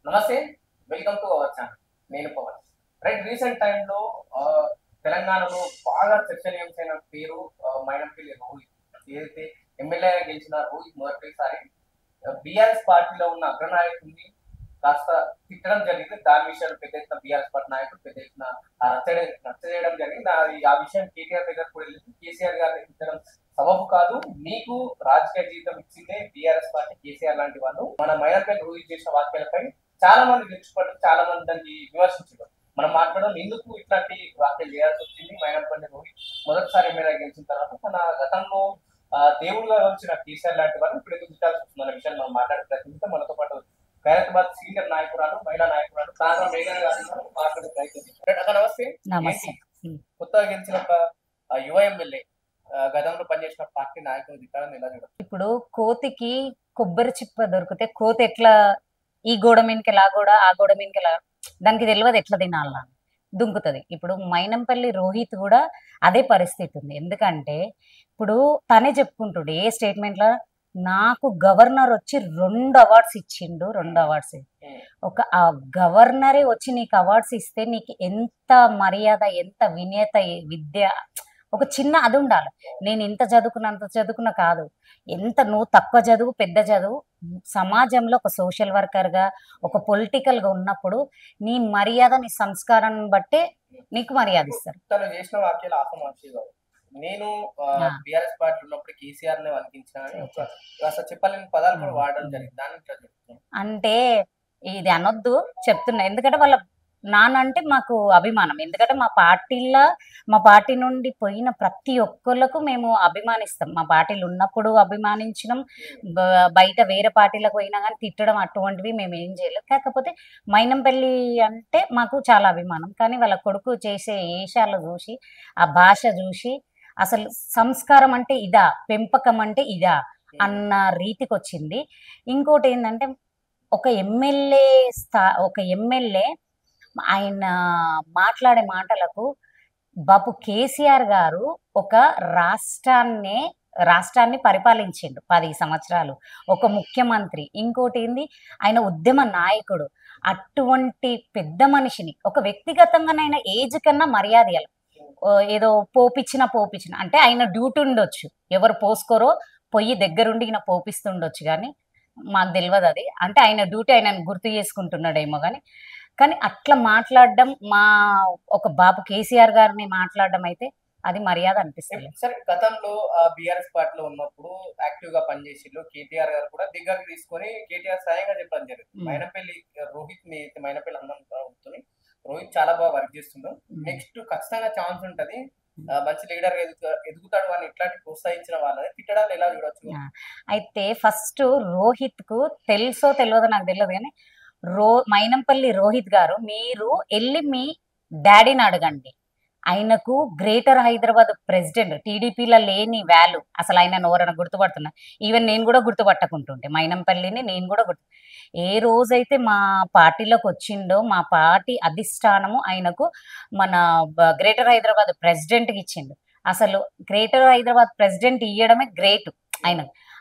నమస్తే, welcome to our channel. నేను Pawan. Recent టైంలో తెలంగాణలో బాగా చర్చనీయాంశమైన పేరు మైనంపల్లి రోహిత్. ఏదైతే ఎమ్మెల్యేగా గెలిచిన రోహిత్ మొదటిసారి బీఆర్ఎస్ పార్టీలో ఉన్న అగ్రనాయకుడిని కాస్త తిట్టడం జరిగింది. దాని విషయాన్ని పెద్ద ఎత్తున బీఆర్ఎస్ పార్టీ నాయకుడు పెద్ద ఎత్తున రచ్చ చేయడం జరిగింది. ఆ విషయం కేటీఆర్ దగ్గర కూడా వెళ్ళింది. కేసీఆర్ గారిని తిట్టడం సబబు కాదు, మీకు రాజకీయ జీవితం ఇచ్చిందే బీఆర్ఎస్ పార్టీ, కేసీఆర్ లాంటి వాళ్ళు. మన మైనంపల్లి రోహిత్ చేసిన వ్యాఖ్యలపై చాలా మంది తెచ్చుకోవడం, చాలా మంది దానికి విమర్శించడం. మనం మాట్లాడడం ఎందుకు ఇట్లాంటి వ్యాఖ్యలు చేయాల్సి వచ్చింది. మైనంపల్లి రోహిత్ మొదటిసారి ఎమ్మెల్యే గెలిచిన తర్వాత తన గతంలో దేవుడుగా వచ్చిన కేసీఆర్ లాంటి వాళ్ళు ఇప్పుడు ఎందుకు తిట్టాల్సి వస్తుంది అనే విషయాన్ని మనం మాట్లాడే ప్రయత్నిస్తే మనతో పాటు ఖైరతాబాద్ సీనియర్ నాయకురాలు, మహిళా నాయకురాలు తారా మేఘన గారు మాట్లాడే ప్రయత్నం. నమస్తే. కొత్తగా గెలిచిన ఒక యువ ఎమ్మెల్యే గతంలో పనిచేసిన పార్టీ నాయకులు తిట్టాలని ఎలా చూడాలి? ఇప్పుడు కోతికి కొబ్బరి చిప్ప దొరికితే కోతి ఎట్లా ఈ గోడ మీదకి ఆ గోడ మీదకి దానికి తెలియదు ఎట్లా తినాలా దుంకుతుంది. ఇప్పుడు మైనంపల్లి రోహిత్ కూడా అదే పరిస్థితి ఉంది. ఎందుకంటే ఇప్పుడు తనే చెప్పుకుంటుడు ఏ స్టేట్మెంట్ లో, నాకు గవర్నర్ వచ్చి 2 అవార్డ్స్ ఇచ్చిండు. 2 అవార్డ్స్ ఒక ఆ గవర్నరే వచ్చి నీకు అవార్డ్స్ ఇస్తే నీకు ఎంత మర్యాద, ఎంత వినయత, విద్య, ఒక చిన్న అది ఉండాలి. నేను ఇంత చదువుకున్న అంత చదువుకున్న కాదు, ఎంత నువ్వు తక్కువ చదువు పెద్ద చదువు, సమాజంలో ఒక సోషల్ వర్కర్గా ఒక పొలిటికల్గా ఉన్నప్పుడు నీ మర్యాద నీ సంస్కారాన్ని బట్టే నీకు మర్యాద ఇస్తారు. తను చేసిన వాక్యాలు ఆసమాషిగా నేను బీఆర్ఎస్ పార్టీ ఉన్నప్పుడు కేసీఆర్ ని అసలు చెప్పలేని పదాలు కూడా వాడడం జరిగింది. దాన్ని అంటే ఇది అనొద్దు చెప్తున్నా, ఎందుకంటే వాళ్ళ నానంటే మాకు అభిమానం. ఎందుకంటే మా పార్టీ నుండి పోయిన ప్రతి ఒక్కళ్ళకు మేము అభిమానిస్తాం. మా పార్టీలు ఉన్నప్పుడు అభిమానించినాం, బయట వేరే పార్టీలకు పోయినా కానీ తిట్టడం అటువంటివి మేము ఏం చేయలేదు. కాకపోతే మైనంపల్లి అంటే మాకు చాలా అభిమానం. కానీ వాళ్ళ కొడుకు చేసే వేషాలు చూసి, ఆ భాష చూసి, అసలు సంస్కారం అంటే ఇదా, పెంపకం అంటే ఇదా అన్న రీతికి వచ్చింది. ఇంకోటి ఏంటంటే ఒక ఎమ్మెల్యే ఆయన మాట్లాడే మాటలకు బాపు కేసీఆర్ గారు ఒక రాష్ట్రాన్ని పరిపాలించిండు 10 సంవత్సరాలు, ఒక ముఖ్యమంత్రి. ఇంకోటి ఏంది, ఆయన ఉద్యమ నాయకుడు. అటువంటి పెద్ద మనిషిని ఒక వ్యక్తిగతంగానైనా ఏజ్ కన్నా మర్యాద ఇవ్వాలి. ఏదో పోపిచ్చిన అంటే ఆయన డ్యూటీ ఉండొచ్చు, ఎవరు పోసుకోరో పొయ్యి దగ్గరుండి ఈయన పోపిస్తుండొచ్చు, కానీ మాకు తెలియదు అది. అంటే ఆయన డ్యూటీ ఆయనను గుర్తు చేసుకుంటున్నాడేమో కానీ అట్లా మాట్లాడడం, మా ఒక బాబు కేసీఆర్ గారిని మాట్లాడడం అయితే అది మర్యాద అనిపిస్తుంది. సరే, గతంలో బీఆర్ఎస్ పార్టీలో ఉన్నప్పుడు యాక్టివ్ గా పనిచేసిండు. కేటీఆర్ గారు కూడా దగ్గరకు తీసుకొని కేటీఆర్ సాయంగా చెప్పడం జరిగింది. మైనంపల్లి హనుమంతరావుతోని రోహిత్ చాలా బాగా వర్క్ చేస్తున్నాడు, నెక్స్ట్ ఖచ్చితంగా ఛాన్స్ ఉంటది, మంచి లీడర్ ఎదుగుతాడు అని ఇట్లాంటి ప్రోత్సహించిన వాళ్ళని తిట్టడాలు ఎలా చూడొచ్చు? అయితే ఫస్ట్ రోహిత్ కు తెలుసో తెలియదో నాకు తెలియదు, కానీ మైనంపల్లి రోహిత్ గారు మీరు వెళ్ళి మీ డాడీని అడగండి. ఆయనకు గ్రేటర్ హైదరాబాద్ ప్రెసిడెంట్, టీడీపీలో లేని వాల్యూ అసలు ఆయన ఎవరైనా గుర్తుపడుతున్నా, ఈవెన్ నేను కూడా గుర్తుపట్టకుంటుంటే మైనంపల్లిని నేను కూడా ఏ రోజైతే మా పార్టీలోకి వచ్చిండో మా పార్టీ అధిష్టానము ఆయనకు మన గ్రేటర్ హైదరాబాద్ ప్రెసిడెంట్కి ఇచ్చిండు. అసలు గ్రేటర్ హైదరాబాద్ ప్రెసిడెంట్ ఇవ్వడమే గ్రేట్.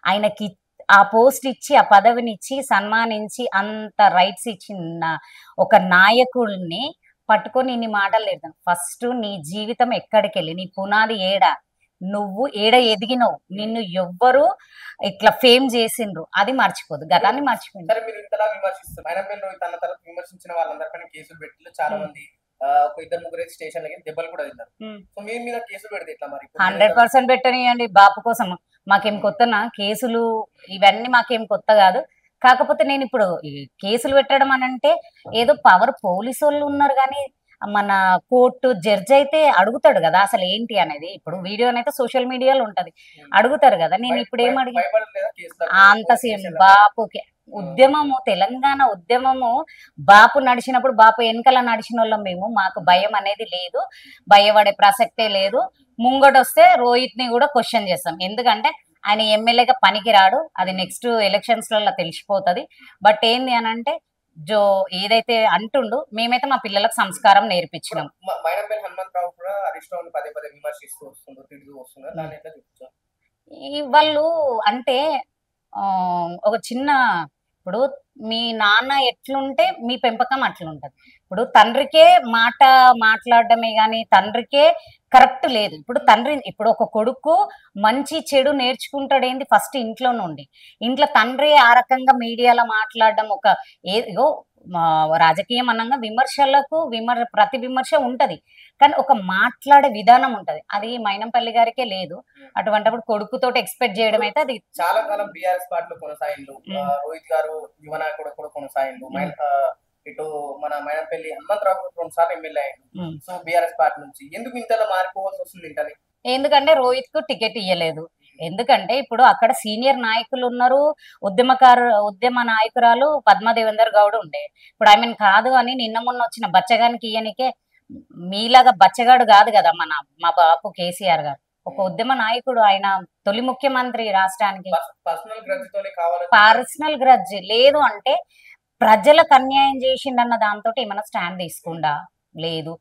ఆయనకి ఆ పోస్ట్ ఇచ్చి, ఆ పదవిని ఇచ్చి, సన్మానించి, అంత రైట్స్ ఇచ్చిన ఒక నాయకుడిని పట్టుకొని ఇన్ని మాటలు లేదాను. ఫస్ట్ నీ జీవితం ఎక్కడికి వెళ్ళి, నీ పునాది నువ్వు ఎదిగినవు, నిన్ను ఎవ్వరు ఇట్లా ఫేమ్ చేసిండ్రు అది మర్చిపోదు, గతాన్ని మర్చిపోయింది. మీరు ఇంతలా విమర్శిస్తారు, తన తరఫు విమర్శించిన వాళ్ళందరిపైన కేసులు పెట్టి చాలా మంది ఒక 2-3 స్టేషన్ దెబ్బలు కూడా తిన్నారు. సో మీ మీద కేసులు పెడితే ఎట్లా మరి? 100% పెట్టనియండి, బాపు కోసం. మాకేం కొత్తనా కేసులు ఇవన్నీ, మాకేం కొత్త కాదు. కాకపోతే నేను ఇప్పుడు కేసులు పెట్టడం అని అంటే ఏదో పవర్ పోలీసు వాళ్ళు ఉన్నారు, కానీ మన కోర్టు జడ్జి అయితే అడుగుతాడు కదా అసలు ఏంటి అనేది. ఇప్పుడు వీడియోనైతే సోషల్ మీడియాలో ఉంటది, అడుగుతారు కదా. నేను ఇప్పుడు ఏం అడిగి అంత సేమ్ బాపుకి ఉద్యమము, తెలంగాణ ఉద్యమము బాపు నడిచినప్పుడు బాపు వెనకాల నడిచిన వాళ్ళం మేము. మాకు భయం అనేది లేదు, భయపడే ప్రసక్తే లేదు. ముంగటొస్తే రోహిత్ ని కూడా క్వశ్చన్ చేస్తాం, ఎందుకంటే ఆయన ఎమ్మెల్యేగా పనికి రాడు, అది నెక్స్ట్ ఎలక్షన్స్లలో తెలిసిపోతుంది. బట్ ఏంది అని అంటే ఏదైతే అంటుండు, మేమైతే మా పిల్లలకు సంస్కారం నేర్పించినాం. వాళ్ళు అంటే ఒక చిన్న ఇప్పుడు మీ నాన్న ఎట్లుంటే మీ పెంపకం అట్లుంటది. ఇప్పుడు తండ్రికే మాట మాట్లాడడమే గాని తండ్రికే కరెక్ట్ లేదు. ఇప్పుడు తండ్రి ఇప్పుడు ఒక కొడుకు మంచి చెడు నేర్చుకుంటాడేంది ఫస్ట్ ఇంట్లో నుండి. ఇంట్లో తండ్రి ఆ రకంగా మీడియాలో మాట్లాడడం ఒక ఏదో రాజకీయం అనంగా విమర్శలకు ప్రతి విమర్శ ఉంటది. కానీ ఒక మాట్లాడే విధానం ఉంటది. అది మైనంపల్లి గారికే లేదు. అటువంటప్పుడు కొడుకుతోటి ఎక్స్పెక్ట్ చేయడం అయితే అది చాలా కాలం బీఆర్ఎస్ పార్టీలో కొనసాగిండు. రోహిత్ గారు యువ నాయకుడు కూడా కొనసాగిండు. ఇటు మన మైనంపల్లి హనుమంతరావు 2 సార్లు ఎమ్మెల్యే అయ్యిండు. సో బీఆర్ఎస్ పార్టీ నుంచి ఎందుకు ఇంతలా మారిపోవాల్సి వస్తుంది ఇంటని? ఎందుకంటే రోహిత్ కు టికెట్ ఇయ్యలేదు. ఎందుకంటే ఇప్పుడు అక్కడ సీనియర్ నాయకులు ఉన్నారు. ఉద్యమ నాయకురాలు పద్మదేవేందర్ గౌడ్ ఉండే. ఇప్పుడు ఆమెను కాదు అని నిన్న మొన్న వచ్చిన బచ్చగానికి ఇయ్యనికే మీలాగా బచ్చగాడు కాదు కదా మా బాపు కేసీఆర్ గారు. ఒక ఉద్యమ నాయకుడు, ఆయన తొలి ముఖ్యమంత్రి రాష్ట్రానికి. పర్సనల్ గ్రడ్జ్ లేదు అంటే ప్రజలకు అన్యాయం చేసిండన్న దాంతో ఏమైనా స్టాండ్ తీసుకుండా లేదు.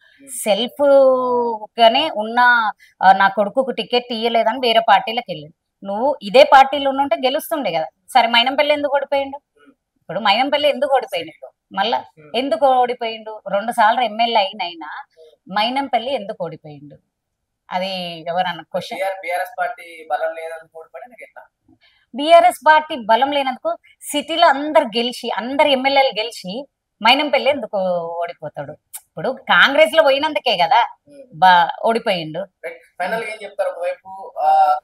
సెల్ఫ్ గానే ఉన్న నా కొడుకుకు టికెట్ ఇయ్యలేదని వేరే పార్టీలకు వెళ్ళిండు. నువ్వు ఇదే పార్టీలో ఉంటే గెలుస్తుండే కదా. సరే మైనంపల్లి ఎందుకు ఓడిపోయిండు? ఇప్పుడు మైనంపల్లి ఎందుకు ఓడిపోయిండు? మళ్ళా ఎందుకు ఓడిపోయిండు? 2 సార్లు ఎమ్మెల్యే అయినైనా మైనంపల్లి ఎందుకు ఓడిపోయిండు? అది ఎవరన్నా క్వశ్చన్. బీఆర్ఎస్ పార్టీ బలం లేనందుకు ఓడిపోయినా ఎట్లా? బీఆర్ఎస్ పార్టీ బలం లేనందుకు సిటీలో అందరు ఎమ్మెల్యేలు గెలిచి మైనంపల్లి ఎందుకు ఓడిపోతాడు? ఇప్పుడు కాంగ్రెస్ లో పోయినందుకే కదా ఓడిపోయిండు. ఫైనల్ ఏం చెప్తారు? ఒకవైపు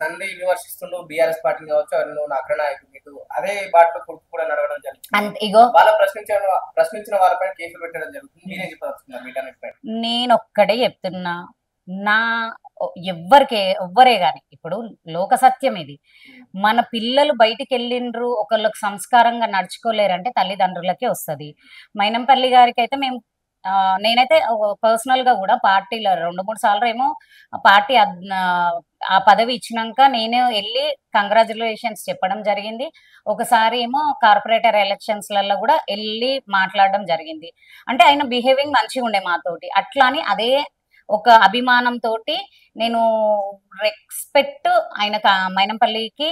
తండ్రి విమర్శిస్తుండు బీఆర్ఎస్ పార్టీని కావచ్చు, అగ్రనాయకుడు అదే బాటలో కొడుకు కూడా నడవడం జరుగుతుంది. ఇగో వాళ్ళ ప్రశ్నించిన వాళ్ళపైన కేసులు పెట్టడం జరుగుతుంది. మీరేం చెప్పాల్సింది వీటన్నిటిపై? నేను ఒక్కడే చెప్తున్నా, నా ఎవ్వరే గాని ఇప్పుడు లోక సత్యం ఇది. మన పిల్లలు బయటికి వెళ్ళిండ్రు, ఒకళ్ళకి సంస్కారంగా నడుచుకోలేరంటే తల్లిదండ్రులకే వస్తుంది. మైనంపల్లి గారికి అయితే నేనైతే పర్సనల్ గా కూడా పార్టీలో 2-3 సార్లు ఏమో పార్టీ ఆ పదవి ఇచ్చినాక నేనే వెళ్ళి కంగ్రాచులేషన్స్ చెప్పడం జరిగింది. ఒకసారి ఏమో కార్పొరేటర్ ఎలక్షన్స్ లలో కూడా వెళ్ళి మాట్లాడడం జరిగింది. అంటే ఆయన బిహేవింగ్ మంచిగా ఉండే మాతోటి. అట్లా అని అదే ఒక అభిమానంతో నేను రెస్పెక్ట్ మైనంపల్లికి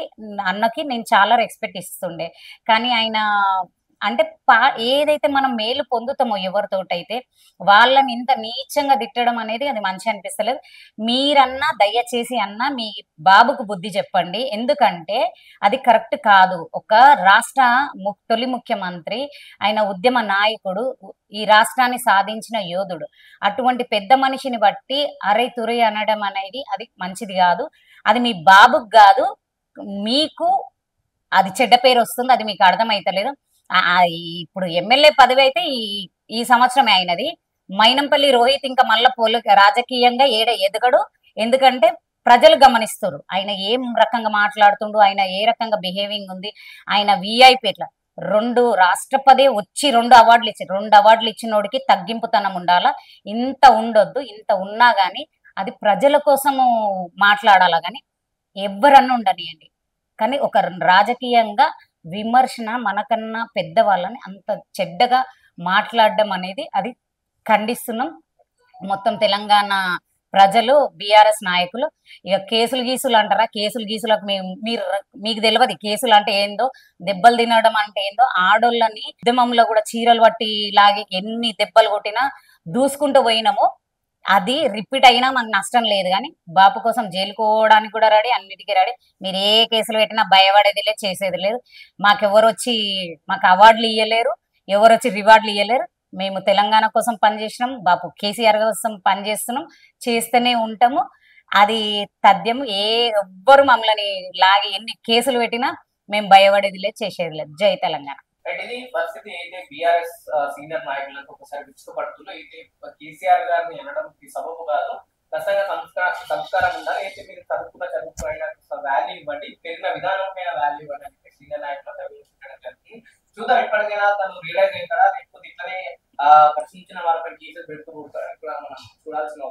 అన్నకి నేను చాలా రెస్పెక్ట్ ఇస్తుండే. కానీ ఆయన అంటే ఏదైతే మనం మేలు పొందుతామో ఎవరితోటైతే వాళ్ళని ఇంత నీచంగా తిట్టడం అనేది అది మంచి అనిపిస్తలేదు. మీరన్నా దయచేసి మీ బాబుకు బుద్ధి చెప్పండి. ఎందుకంటే అది కరెక్ట్ కాదు. ఒక రాష్ట్ర తొలి ముఖ్యమంత్రి, ఆయన ఉద్యమ నాయకుడు, ఈ రాష్ట్రాన్ని సాధించిన యోధుడు. అటువంటి పెద్ద మనిషిని బట్టి అరే తురి అనడం అనేది అది మంచిది కాదు. అది మీ బాబుకు కాదు, మీకు అది చెడ్డ పేరు వస్తుంది. అది మీకు అర్థమైతలేదు. ఇప్పుడు ఎమ్మెల్యే పదవి అయితే ఈ సంవత్సరమే అయినది. మైనంపల్లి రోహిత్ ఇంకా మళ్ళా రాజకీయంగా ఎదగడు. ఎందుకంటే ప్రజలు గమనిస్తారు ఆయన ఏం రకంగా మాట్లాడుతుండు, ఆయన ఏ రకంగా బిహేవింగ్ ఉంది. ఆయన విఐపి ఎట్లా 2 రాష్ట్రపతి వచ్చి 2 అవార్డులు ఇచ్చినోడికి తగ్గింపుతనం ఉండాలా. ఇంత ఉండొద్దు. ఇంత ఉన్నా గాని అది ప్రజల కోసము మాట్లాడాలా గాని ఎవరన్నా ఉండనియండి. కానీ ఒక రాజకీయంగా విమర్శన మనకన్నా పెద్దవాళ్ళని అంత చెడ్డగా మాట్లాడడం అనేది అది ఖండిస్తున్నాం. మొత్తం తెలంగాణ ప్రజలు, బీఆర్ఎస్ నాయకులు. ఇక కేసులు అంటారా? కేసులకు మీకు తెలియదు కేసులు అంటే ఏందో, దెబ్బలు తినడం అంటే ఏందో. ఆడోళ్ళని ఉద్యమంలో కూడా చీరలు పట్టి లాగి ఎన్ని దెబ్బలు కొట్టినా దూసుకుంటూ పోయినామో అది రిపీట్ అయినా మనకు నష్టం లేదు. కానీ బాపు కోసం జైలుకోవడానికి కూడా రెడీ, అన్నిటికీ రెడీ. మీరు ఏ కేసులు పెట్టినా భయపడేది లేదు, చేసేది లేదు. మాకు అవార్డులు ఇవ్వలేరు, ఎవరు వచ్చి రివార్డులు ఇవ్వలేరు. మేము తెలంగాణ కోసం పనిచేసినాం, బాపు కేసీఆర్ కోసం పనిచేస్తున్నాం, చేస్తూనే ఉంటాము. అది తథ్యం. ఎవ్వరు మమ్మల్ని లాగి ఎన్ని కేసులు పెట్టినా మేము భయపడేది లేదు, చేసేది లేదు. జై తెలంగాణ. ఇది పరిస్థితి అయితే బీఆర్ఎస్ సీనియర్ నాయకులకు ఒకసారి విచ్చుకోబడుతుందో అయితే కేసీఆర్ గారిని అనడానికి సబబు కాదు. ఖచ్చితంగా సంస్కారం ఉండాలి. అయితే మీరు చదువుకున్న వాల్యూ ఇవ్వండి, పెరిగిన విధానమైన వాల్యూ ఇవ్వండి అంటే సీనియర్ నాయకులు చూద్దాం. ఇప్పటికైనా తను రియలైజ్ అవుతాడా, లేకపోతే ఇట్లనే ప్రశ్నించిన వారిపై కేసులు పెడుతూ కూడా మనం చూడాల్సిన